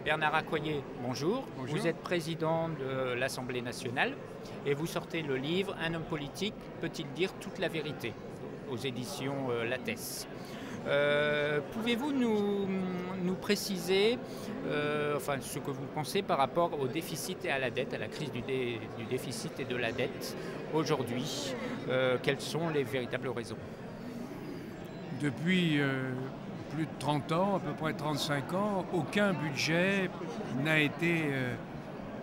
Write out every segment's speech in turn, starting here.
Bernard Accoyer, bonjour. Bonjour. Vous êtes président de l'Assemblée nationale et vous sortez le livre « Un homme politique peut-il dire toute la vérité ?» aux éditions Lattès. Pouvez-vous nous préciser ce que vous pensez par rapport au déficit et à la dette, à la crise du déficit et de la dette aujourd'hui? Quelles sont les véritables raisons? Depuis plus de 30 ans, à peu près 35 ans, aucun budget n'a été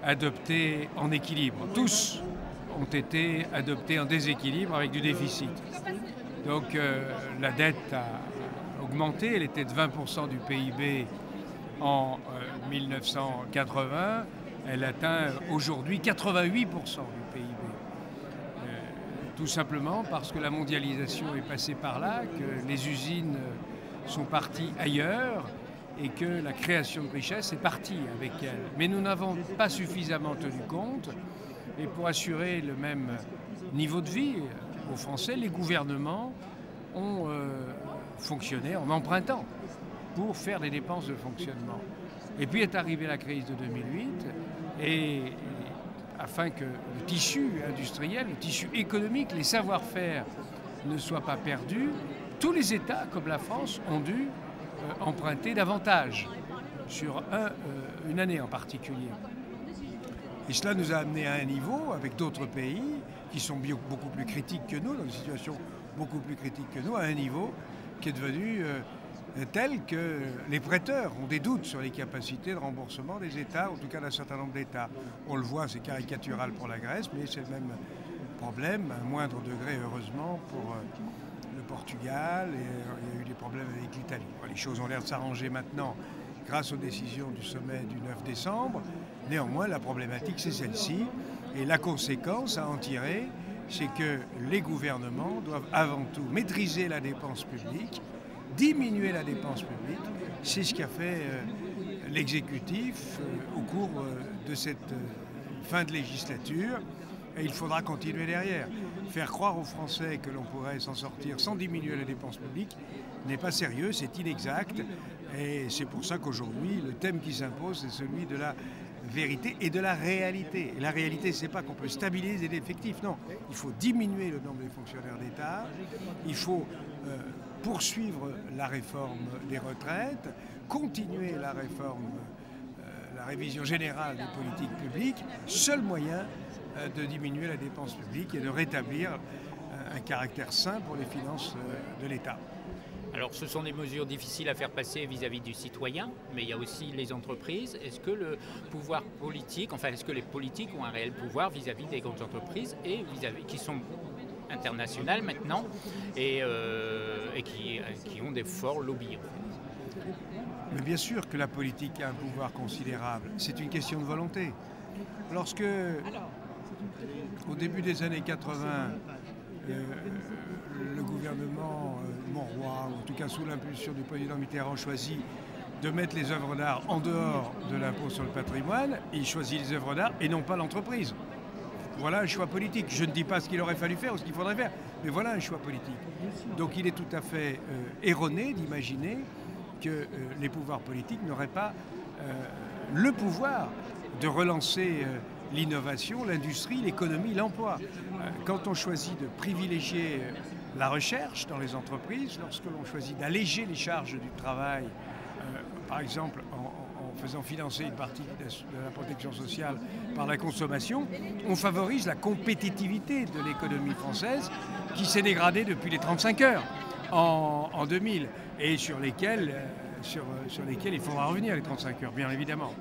adopté en équilibre. Tous ont été adoptés en déséquilibre avec du déficit. Donc la dette a augmenté, elle était de 20% du PIB en 1980, elle atteint aujourd'hui 88% du PIB. Tout simplement parce que la mondialisation est passée par là, que les usines sont parties ailleurs et que la création de richesse est partie avec elle. Mais nous n'avons pas suffisamment tenu compte, et pour assurer le même niveau de vie aux Français, les gouvernements ont fonctionné en empruntant pour faire des dépenses de fonctionnement. Et puis est arrivée la crise de 2008 et afin que le tissu industriel, le tissu économique, les savoir-faire ne soient pas perdus, tous les États, comme la France, ont dû emprunter davantage sur une année en particulier. Et cela nous a amené à un niveau, avec d'autres pays qui sont beaucoup plus critiques que nous, dans une situation beaucoup plus critique que nous, à un niveau qui est devenu tel que les prêteurs ont des doutes sur les capacités de remboursement des États, en tout cas d'un certain nombre d'États. On le voit, c'est caricatural pour la Grèce, mais c'est le même problème, à un moindre degré heureusement pour le Portugal, et il y a eu des problèmes avec l'Italie. Les choses ont l'air de s'arranger maintenant grâce aux décisions du sommet du 9 décembre. Néanmoins, la problématique, c'est celle-ci. Et la conséquence à en tirer, c'est que les gouvernements doivent avant tout maîtriser la dépense publique, diminuer la dépense publique. C'est ce qu'a fait l'exécutif au cours de cette fin de législature. Et il faudra continuer derrière. Faire croire aux Français que l'on pourrait s'en sortir sans diminuer la dépense publique n'est pas sérieux, c'est inexact. Et c'est pour ça qu'aujourd'hui, le thème qui s'impose, c'est celui de la vérité et de la réalité. Et la réalité, c'est pas qu'on peut stabiliser l'effectif, non. Il faut diminuer le nombre des fonctionnaires d'État, il faut poursuivre la réforme des retraites, continuer la réforme, la révision générale des politiques publiques, seul moyen de diminuer la dépense publique et de rétablir un caractère sain pour les finances de l'État. Alors ce sont des mesures difficiles à faire passer vis-à-vis du citoyen, mais il y a aussi les entreprises. Est-ce que le pouvoir politique, est-ce que les politiques ont un réel pouvoir vis-à-vis des grandes entreprises et qui sont internationales maintenant et qui ont des forts lobbies? Mais bien sûr que la politique a un pouvoir considérable. C'est une question de volonté. Lorsque, au début des années 80, le gouvernement Monroy, ou en tout cas sous l'impulsion du président Mitterrand, choisit de mettre les œuvres d'art en dehors de l'impôt sur le patrimoine, il choisit les œuvres d'art et non pas l'entreprise. Voilà un choix politique. Je ne dis pas ce qu'il aurait fallu faire ou ce qu'il faudrait faire, mais voilà un choix politique. Donc il est tout à fait erroné d'imaginer que les pouvoirs politiques n'auraient pas le pouvoir de relancer l'innovation, l'industrie, l'économie, l'emploi. Quand on choisit de privilégier la recherche dans les entreprises, lorsque l'on choisit d'alléger les charges du travail, par exemple en faisant financer une partie de la protection sociale par la consommation, on favorise la compétitivité de l'économie française qui s'est dégradée depuis les 35 heures en 2000 et sur lesquelles il faudra revenir, les 35 heures, bien évidemment.